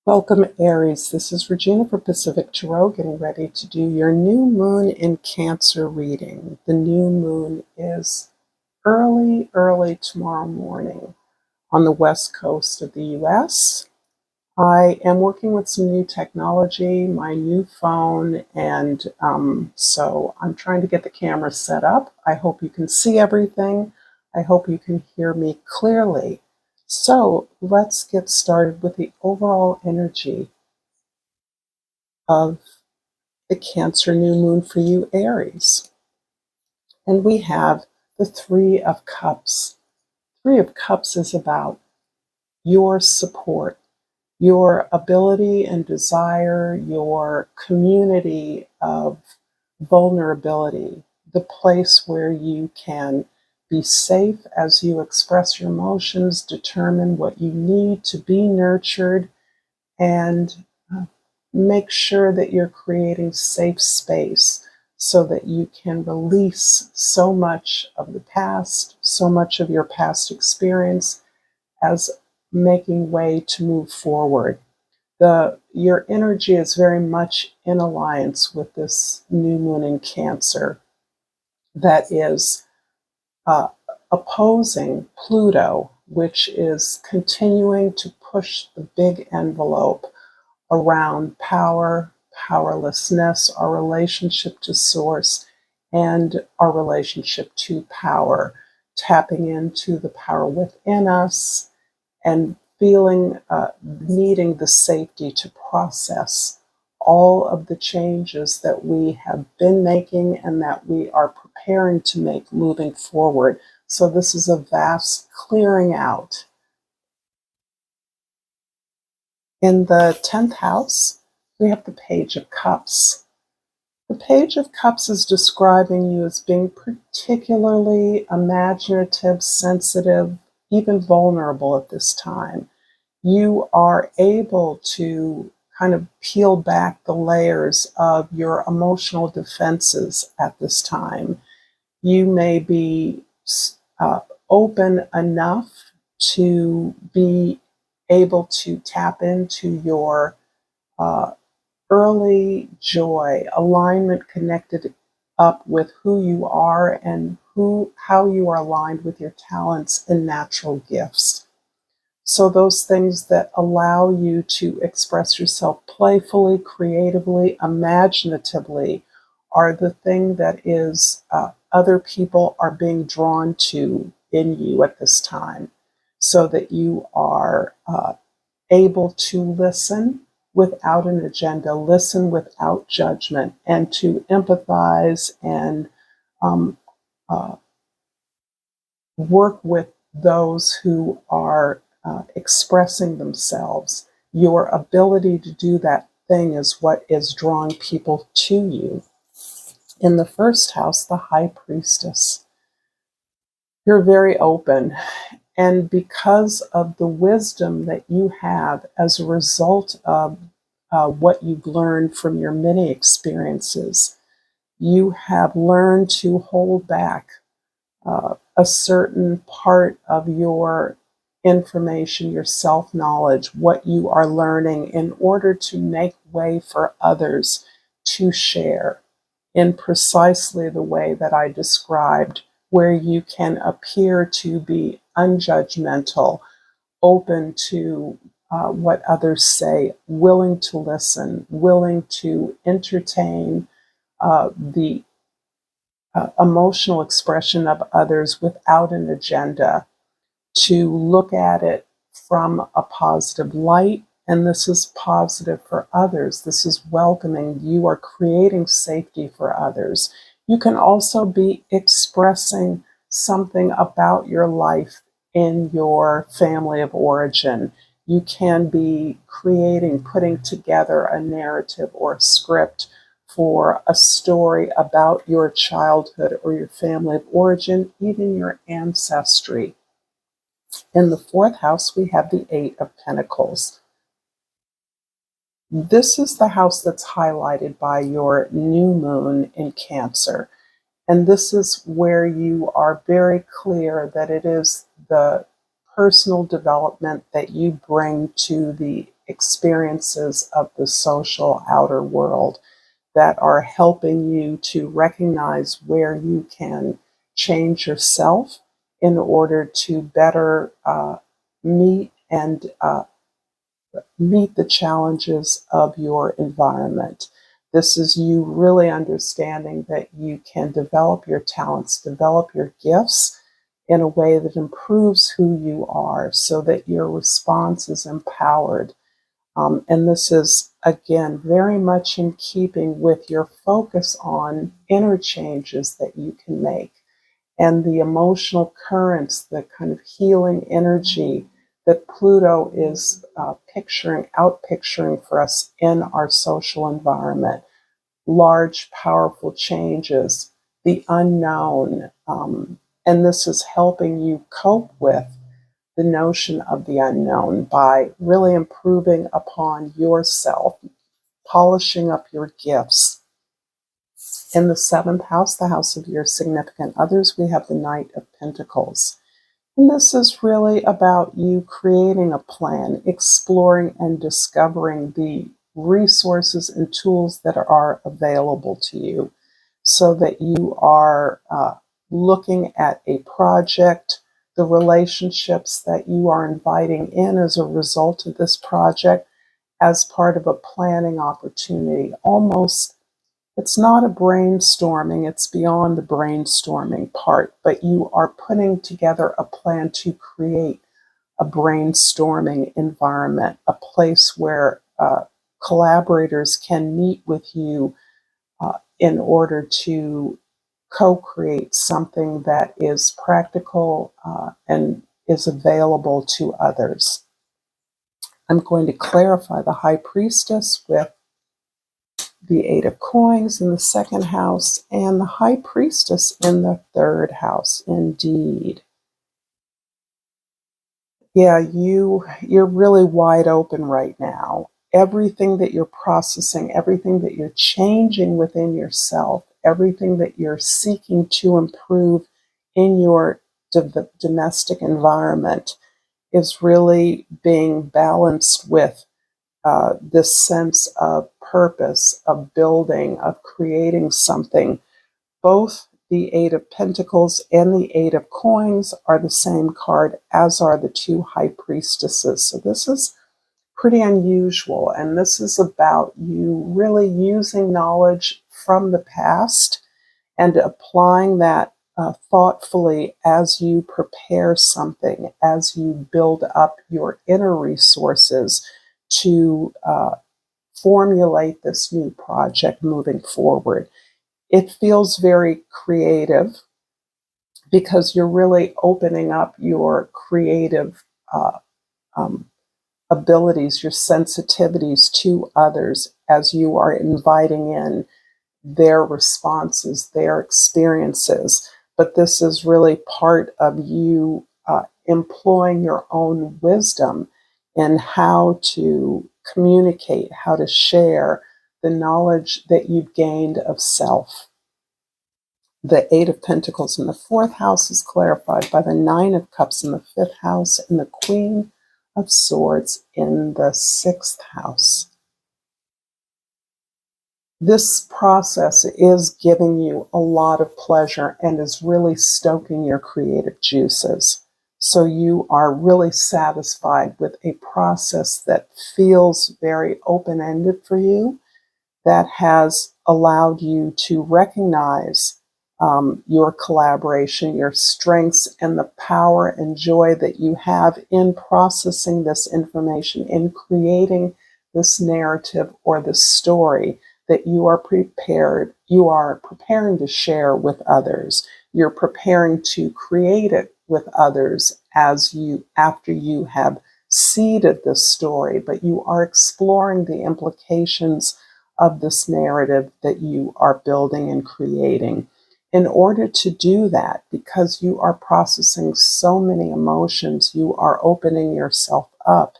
Welcome, Aries. This is Regina for Pacific Tarot, getting ready to do your new moon in Cancer reading. The new moon is early tomorrow morning on the west coast of the US. I am working with some new technology, my new phone, and so I'm trying to get the camera set up. I hope you can see everything. I hope you can hear me clearly. So let's get started with the overall energy of the Cancer new moon for you, Aries. And we have the Three of Cups. Three of Cups is about your support, your ability and desire, your community of vulnerability, the place where you can be safe as you express your emotions, determine what you need to be nurtured, and make sure that you're creating safe space so that you can release so much of the past, so much of your past experience as making way to move forward. Your energy is very much in alliance with this new moon in Cancer that is opposing Pluto, which is continuing to push the big envelope around power, powerlessness, our relationship to source, and our relationship to power, tapping into the power within us and feeling needing the safety to process all of the changes that we have been making and that we are preparing to make moving forward. So this is a vast clearing out. In the 10th house, we have the Page of Cups. The Page of Cups is describing you as being particularly imaginative, sensitive, even vulnerable at this time. You are able to kind of peel back the layers of your emotional defenses at this time. You may be open enough to be able to tap into your early joy, alignment connected up with who you are and how you are aligned with your talents and natural gifts. So those things that allow you to express yourself playfully, creatively, imaginatively are the thing that is other people are being drawn to in you at this time, so that you are able to listen without an agenda, listen without judgment, and to empathize and work with those who are expressing themselves. Your ability to do that thing is what is drawing people to you. In the first house, the High Priestess. You're very open. And because of the wisdom that you have as a result of what you've learned from your many experiences, you have learned to hold back a certain part of your information, your self-knowledge, what you are learning in order to make way for others to share in precisely the way that I described, where you can appear to be unjudgmental, open to what others say, willing to listen, willing to entertain the emotional expression of others without an agenda, to look at it from a positive light. And this is positive for others. This is welcoming. You are creating safety for others. You can also be expressing something about your life in your family of origin. You can be creating, putting together a narrative or a script for a story about your childhood or your family of origin, even your ancestry. In the fourth house, we have the Eight of Pentacles. This is the house that's highlighted by your new moon in Cancer. And this is where you are very clear that it is the personal development that you bring to the experiences of the social outer world that are helping you to recognize where you can change yourself in order to better meet and meet the challenges of your environment. This is you really understanding that you can develop your talents, develop your gifts in a way that improves who you are so that your response is empowered. And this is, again, very much in keeping with your focus on inner changes that you can make and the emotional currents, the kind of healing energy that Pluto is out picturing for us in our social environment. Large, powerful changes, the unknown. And this is helping you cope with the notion of the unknown by really improving upon yourself, polishing up your gifts. In the seventh house, the house of your significant others, we have the Knight of Pentacles. And this is really about you creating a plan, exploring and discovering the resources and tools that are available to you so that you are looking at a project, the relationships that you are inviting in as a result of this project as part of a planning opportunity. Almost, it's not a brainstorming, it's beyond the brainstorming part, but you are putting together a plan to create a brainstorming environment, a place where collaborators can meet with you in order to co-create something that is practical and is available to others. I'm going to clarify the High Priestess with the Eight of Coins in the second house and the High Priestess in the third house. Indeed. Yeah, you're really wide open right now. Everything that you're processing, everything that you're changing within yourself, everything that you're seeking to improve in your domestic environment is really being balanced with this sense of purpose, of building, of creating something. Both the Eight of Pentacles and the Eight of Coins are the same card, as are the two High Priestesses. So this is pretty unusual, and this is about you really using knowledge from the past and applying that thoughtfully as you prepare something, as you build up your inner resources to formulate this new project moving forward. It feels very creative because you're really opening up your creative um, abilities, your sensitivities to others as you are inviting in their responses, their experiences. But this is really part of you employing your own wisdom in how to communicate, how to share the knowledge that you've gained of self. The Eight of Pentacles in the fourth house is clarified by the Nine of Cups in the fifth house and the Queen of Swords in the sixth house. This process is giving you a lot of pleasure and is really stoking your creative juices. So you are really satisfied with a process that feels very open-ended for you, that has allowed you to recognize your collaboration, your strengths, and the power and joy that you have in processing this information, in creating this narrative or this story that you are preparing to share with others. You're preparing to create it with others after you have seeded this story, but you are exploring the implications of this narrative that you are building and creating. In order to do that, because you are processing so many emotions, you are opening yourself up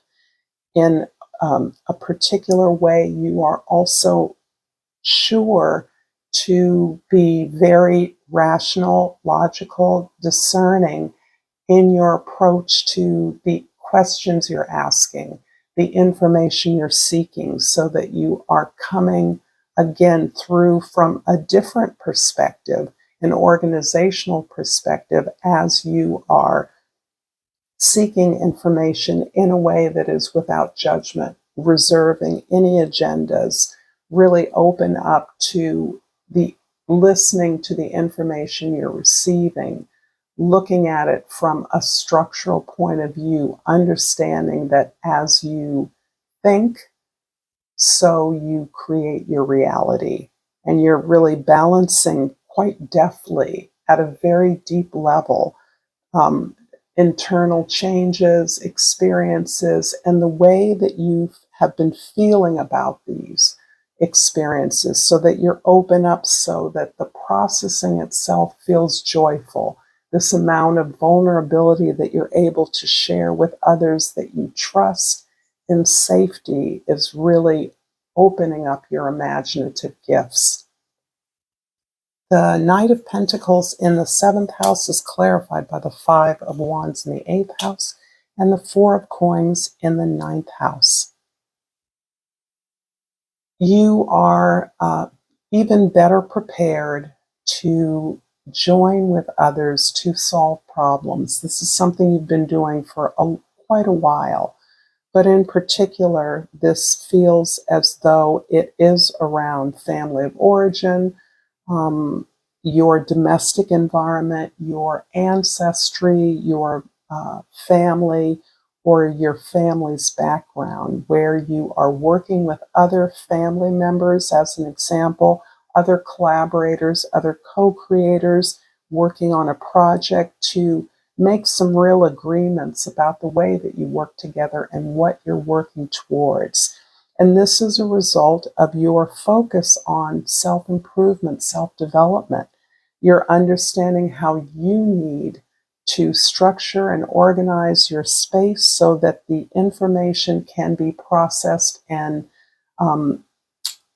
in a particular way. You are also sure to be very rational, logical, discerning in your approach to the questions you're asking, the information you're seeking, so that you are coming again through from a different perspective, an organizational perspective, as you are seeking information in a way that is without judgment, reserving any agendas, really open up to the listening to the information you're receiving, looking at it from a structural point of view, understanding that as you think, so you create your reality. And you're really balancing quite deftly at a very deep level, um, internal changes, experiences, and the way that you have been feeling about these experiences, so that you're open up, so that the processing itself feels joyful. This amount of vulnerability that you're able to share with others that you trust in safety is really opening up your imaginative gifts. The Knight of Pentacles in the 7th house is clarified by the 5 of Wands in the 8th house and the 4 of Coins in the 9th house. You are even better prepared to join with others to solve problems. This is something you've been doing for quite a while, but in particular, this feels as though it is around family of origin, um, your domestic environment, your ancestry, your family, or your family's background, where you are working with other family members, as an example, other collaborators, other co-creators, working on a project to make some real agreements about the way that you work together and what you're working towards. And this is a result of your focus on self-improvement, self-development. You're understanding how you need to structure and organize your space so that the information can be processed and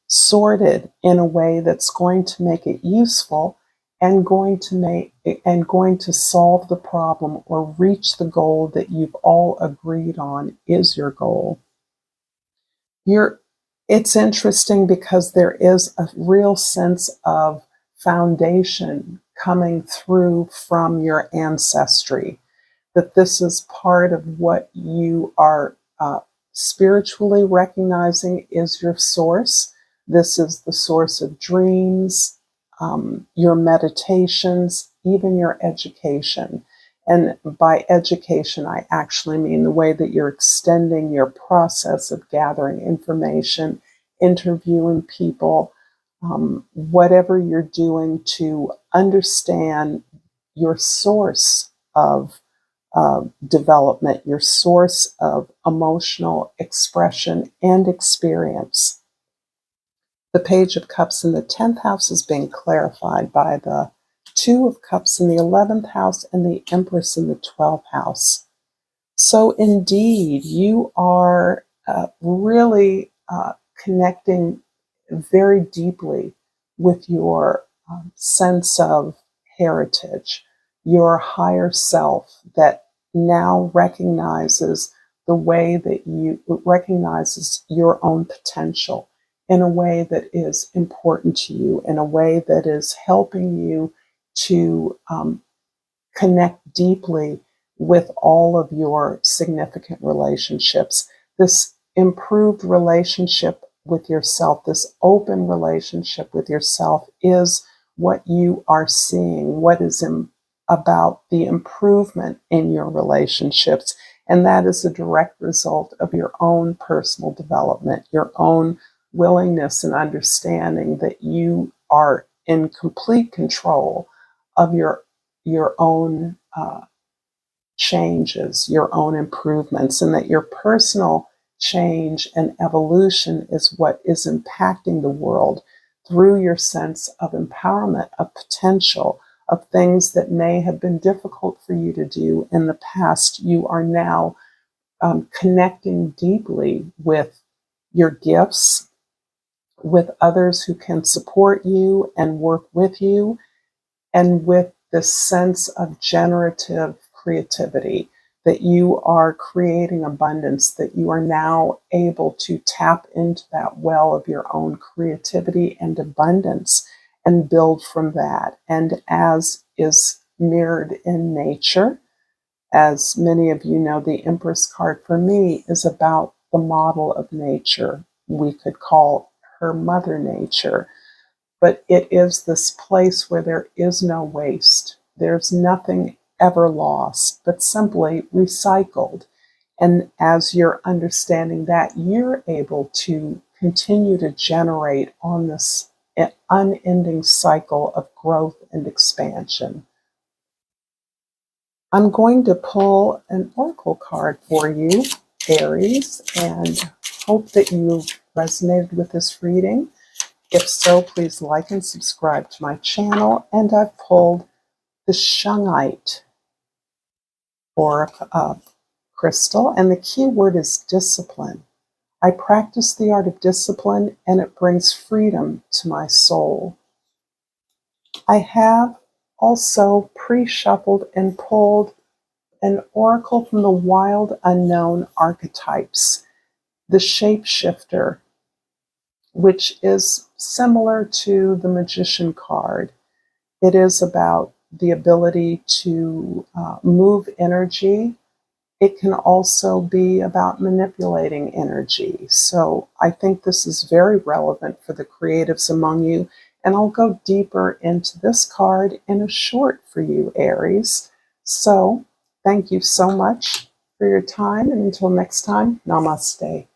sorted in a way that's going to make it useful and going to solve the problem or reach the goal that you've all agreed on is your goal. It's interesting because there is a real sense of foundation coming through from your ancestry, that this is part of what you are spiritually recognizing is your source. This is the source of dreams, your meditations, even your education. And by education, I actually mean the way that you're extending your process of gathering information, interviewing people, whatever you're doing to understand your source of development, your source of emotional expression and experience. The Page of Cups in the 10th house is being clarified by the 2 of Cups in the 11th house and the Empress in the 12th house. So indeed, you are really connecting very deeply with your sense of heritage, your higher self that now recognizes the way that you recognizes your own potential in a way that is important to you, in a way that is helping you to connect deeply with all of your significant relationships. This improved relationship with yourself, this open relationship with yourself is what you are seeing, what is about the improvement in your relationships. And that is a direct result of your own personal development, your own willingness and understanding that you are in complete control of your own changes, your own improvements, and that your personal change and evolution is what is impacting the world through your sense of empowerment, of potential, of things that may have been difficult for you to do in the past. You are now connecting deeply with your gifts, with others who can support you and work with you, and with this sense of generative creativity, that you are creating abundance, that you are now able to tap into that well of your own creativity and abundance and build from that. And as is mirrored in nature, as many of you know, the Empress card for me is about the model of nature. We could call her Mother Nature, but it is this place where there is no waste. There's nothing ever lost, but simply recycled. And as you're understanding that, you're able to continue to generate on this unending cycle of growth and expansion. I'm going to pull an oracle card for you, Aries, and hope that you resonated with this reading. If so, please like and subscribe to my channel. And I've pulled the Shungite oracle crystal, and the key word is discipline. I practice the art of discipline, and it brings freedom to my soul. I have also pre-shuffled and pulled an oracle from the wild unknown archetypes, the shapeshifter, which is similar to the magician card. It is about the ability to move energy. It can also be about manipulating energy. So I think this is very relevant for the creatives among you. And I'll go deeper into this card in a short for you, Aries. So thank you so much for your time. And until next time, namaste.